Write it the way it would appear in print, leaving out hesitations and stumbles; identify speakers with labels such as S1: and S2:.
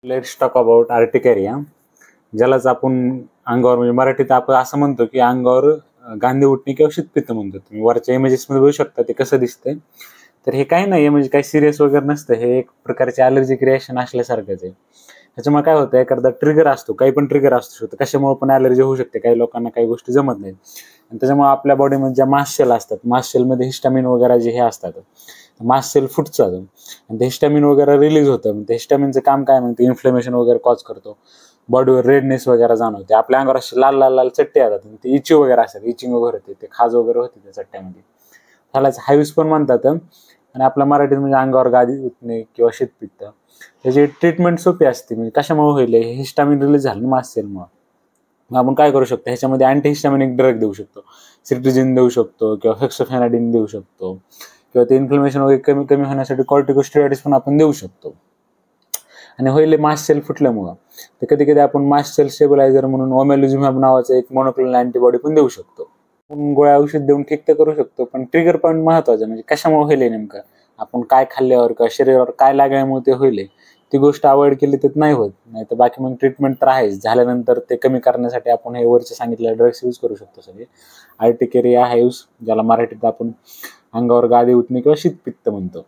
S1: Let's talk about urticaria, ज्यालाच आपण अंगावर म्हणजे मराठीत आपण असं म्हणतो की अंगावर गांधी उठणे किंवा शीतपित्त म्हणतो. तुम्ही वरच्या इमेजेसमध्ये बघू शकता ते कसं दिसतंय. तर हे काही नाही म्हणजे काही सिरियस वगैरे नसतं, हे एक प्रकारचे ॲलर्जिक रिॲक्शन असल्यासारखंच आहे. त्याच्यामुळे काय होतं, एखादा ट्रिगर असतो, काही पण ट्रिगर असू शकतो, कशामुळे पण ॲलर्जी होऊ शकते. काही लोकांना काही गोष्टी जमत नाहीत आणि त्याच्यामुळे आपल्या बॉडीमध्ये ज्या मास्ट सेल असतात, मास्ट सेलमध्ये हिस्टामिन वगैरे जे हे असतात, मास्ट सेल फुटतात आणि ते हिस्टामिन वगैरे रिलीज होतं. ते हिस्टामिनचं काम काय म्हणते, इन्फ्लेमेशन वगैरे कॉज करतो, बॉडीवर रेडनेस वगैरे जाणवते, आपल्या अंगावर असे लाल लाल लाल चट्टे येतात, ते इची वगैरे असतात, इचिंग वगैरे होते, ते खाज वगैरे होते त्या चट्ट्यामध्ये, त्यालाच हायवीस पण म्हणतात. आणि आपल्या मराठीत म्हणजे अंगावर गादी उठणे किंवा शीतपित्त, त्याची ट्रीटमेंट सोपी असते. म्हणजे कशामुळे होईल, हिस्टामिन रिलीज झालं ना मास्ट सेलमुळे. मग आपण काय करू शकतो, ह्याच्यामध्ये अँटीहिस्टामिनिक ड्रग देऊ शकतो, सिट्रिजिन देऊ शकतो किंवा हेक्सोफेनाडिन देऊ शकतो किंवा ते इन्फ्लेमेशन वगैरे कमी कमी होण्यासाठी कॉर्टिकोस्टेरॉइड्स पण आपण देऊ शकतो. आणि होईल मास्ट सेल फुटल्यामुळं तर कधी कधी आपण मास्ट सेल स्टेबलायझर म्हणून ओमेलुझुमॅब नावाचं एक मोनोक्लोनल अँटीबॉडी पण देऊ शकतो. आपण गोळ्या औषध देऊन ठीक तर करू शकतो, पण ट्रिगर पॉईंट महत्वाचं म्हणजे कशामुळे होईल नेमकं, आपण काय खाल्ल्यावर किंवा शरीरावर काय लागल्यामुळे ते होईल, ती गोष्ट अवॉइड केली तर नाही होत. नाही तर बाकी मग ट्रीटमेंट तर आहेच. झाल्यानंतर ते कमी करण्यासाठी आपण हे वरचे सांगितलेले ड्रग्स यूज करू शकतो सगळे. आर्टिकेरिया हायव्स, ज्याला मराठीत आपण अंगावर गादी उठणे किंवा शीतपित्त म्हणतो.